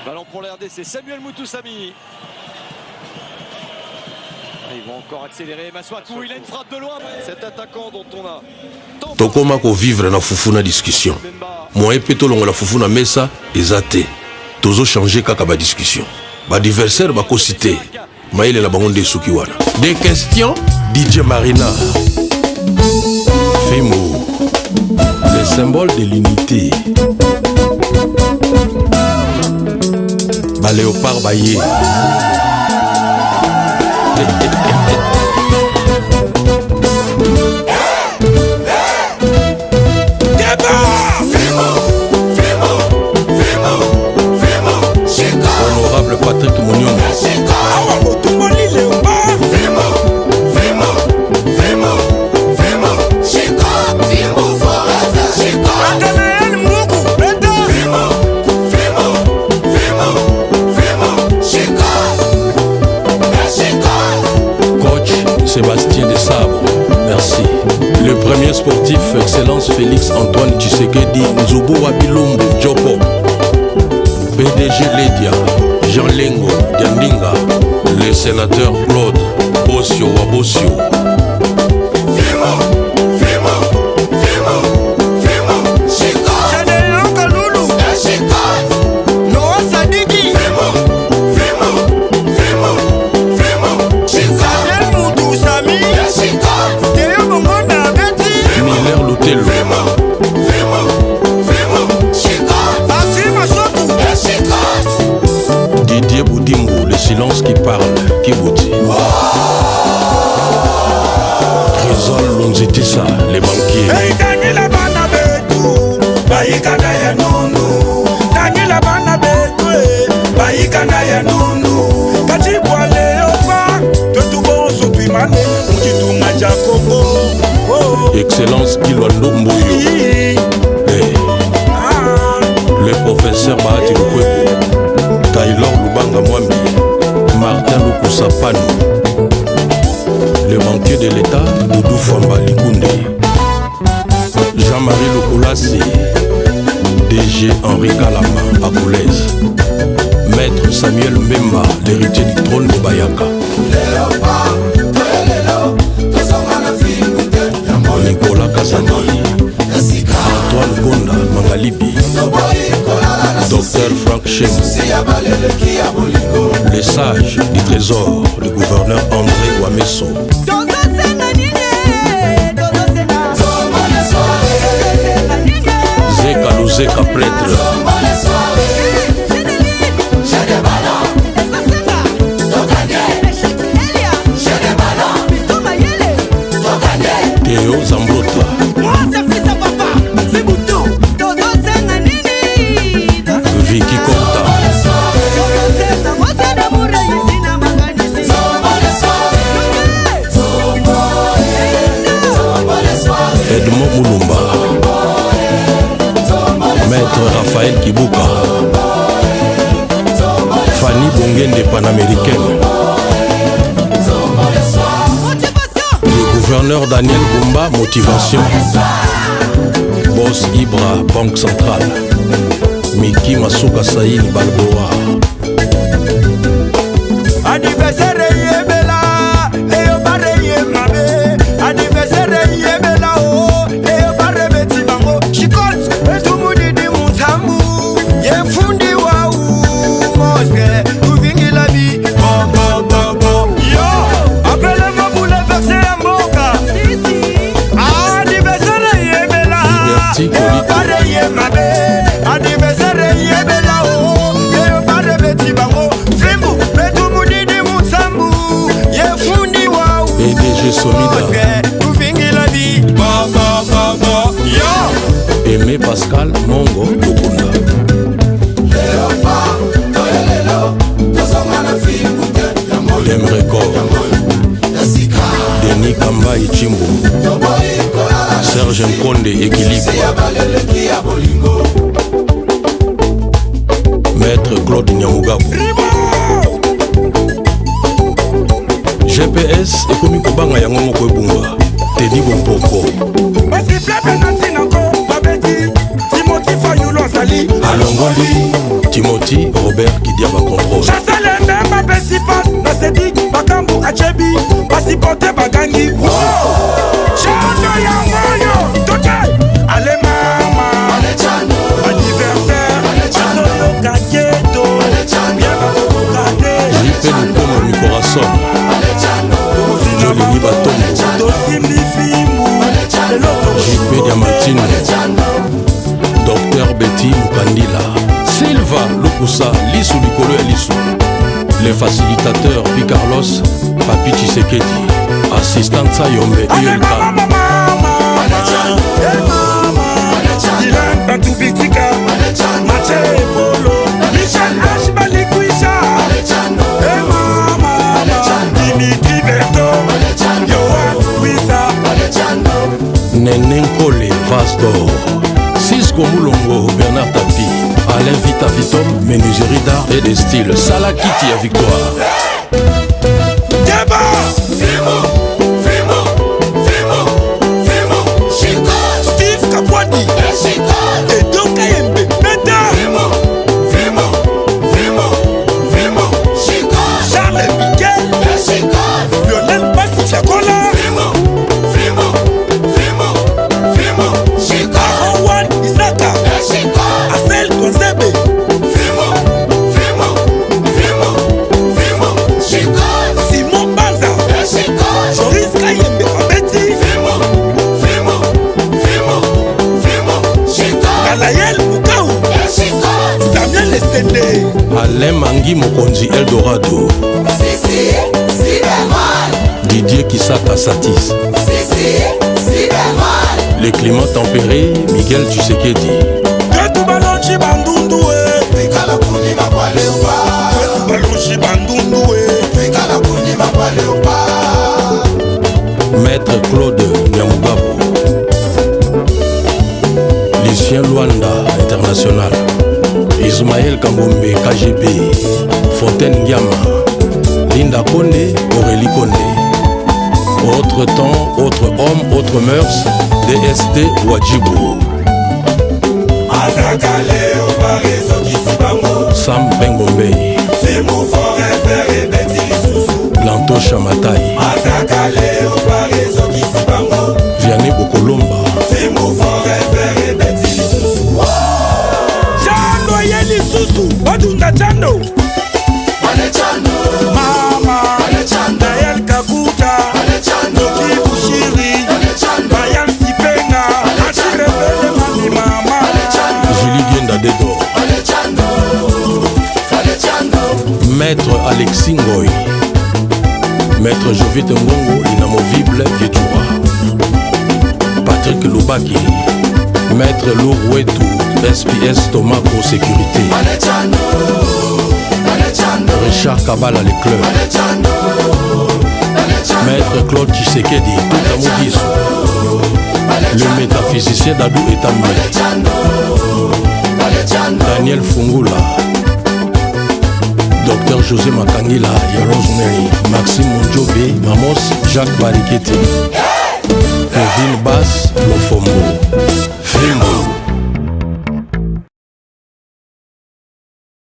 Ballon pour l'RDC, Samuel Moutoussamy. Ils vont encore accélérer. Maswakou, il a une frappe de loin. Cet attaquant dont on a tant tokoma ko vivre na fufuna discussion. Moi epeto longo la fufuna mesa ezate. Tozo changer kaka ba discussion. Ba adversaire ba ko citer. Maïle la bango de suki wana. Des questions DJ Marina. Fimo. Le symbole de l'unité. Ba léopard baye. Honorable Patrick Mounion. Sébastien de Sabre, merci. Le premier sportif, Excellence Félix Antoine Tshisekedi Nzubu Wabilumbu Djopo. PDG Ledia, Jean Lengo Diandinga. Le sénateur Claude Bossio Wabosio. Didier Boudimbo, le silence qui parle, qui vous dit. Trésor Lonzitissa, les banquiers. Excellence Kilwando Mboyo. Le professeur Bahati Lukwebo, Taylor Lubanga Mwambi, Martin Lukusapano, le banquier de l'État, Doudou Famba Likunde, Jean-Marie Lukulasi, DG Henri Kalama, Akoulaise, Maître Samuel Mbemba, l'héritier du trône de Bayaka, Nicolas Kazani, Antoine Gonda, Mangalibi, Docteur Franck Chen, les sages du trésor, le gouverneur André Wameso, Zeka Luzeka prêtre, Théo Zambrota, Vicky Kota, Edmond Moulumba, Maître Raphaël Kibuka, Fanny Bongende panaméricaine, le gouverneur Daniel Goumba, motivation, Boss Ibra, Banque Centrale, Miki Masuka Saïd Balboa. Anniversaire Yebela, Leo Barre Yemabe, anniversaire Yebela, oh, Leo Barre Betibango, Chikot, Tumudi di Mutamu, Yefundi wa Mosque, Uvingi la vie, yo, appelez-moi pour le verser en boca. Anniversaire Yebela, Leo Barre Yemabe, anniversaire Yebela, oh, Leo Barre Betibango, Fimbu, Betumudi di Mutamu, Yefundi wa PDG Solida, Uvingi la vie, yo. Aimé Pascal Mongo Lukunda, Dem Record, Denis Kamba Ichimbo, Serge Nkonde Équilibre, Maître Claude Nyamugabo, GPS ekomi kobanga yango moko ebunga Teddy Bompoko. Nathalie Alongoli Timothy Robert Kidiaba Contrôle Chasalende mapesi pas Nasedi bakambu achebi Basipote bagangi Chano ya moyo Toke Ale mama Anniversaire Asoyo kaketo Biaba kokokade Jipe Lukono Mikorason Jolini Batombo Tosimbi Fimbu Jipe Diamantino Docteur Betty Mukandila Silva Lukusa Lisu Likolo ya Lisu les facilitateurs Pi Carlos Papi Tshisekedi assistant Sayombe ILK Dylan Batubitika Mache Polo Michel H. Balikuisha Dimitri Berto Yohan Wisa Nene Nkole Vastor Cisco Moulongo Bernard Tapi Alain Vita Vitom menuiserie d'art et de style Salah Kitty à Victoire Deba Steve Kapwadi Edo Kayembe Meta Charles Miquel Lionel Bassi Fiakola Aaron Isaka Asel Konzebe Simon Banza Joris Kayembe Abeti Galayel Mukau Samuel Esende Alain Mangi Mokonzi Eldorado Didier Kisaka Satis Les Clément Tempéré Miguel Tshisekedi Balonchi Bandundu Balonchi Bandundu Maître Claude Nyamugabo Lucien Luanda International Ismaël Kambombe KGB Fontaine Ndiama Linda Kone Aurélie Kone Autre temps, autre homme, autre mœurs DST Wajibou Sam Bengombei Lanto Chamatai Vianney Bokolomba Jando Yeli Susu Badunda Jando Mama Nael Kakuta Noki Bushiri Bayan Sipenga Achirebele Mami Mama Julie Dienda Dedo Maître Alexis Ngoy Maître Jovite Ngongo Inamovible Vietura Patrick Lubaki Maître Lourouetou SPS Tomaco Sécurité Richard Kabala Les Clubs Maître Claude Tshisekedi Toutamoudis Le métaphysicien d'Adou Etamé Daniel Fungula Docteur José Makangila Rosemary Maxime Mondjobe Mamos Jacques Barikete Kevin Bass Lofombo Fimbo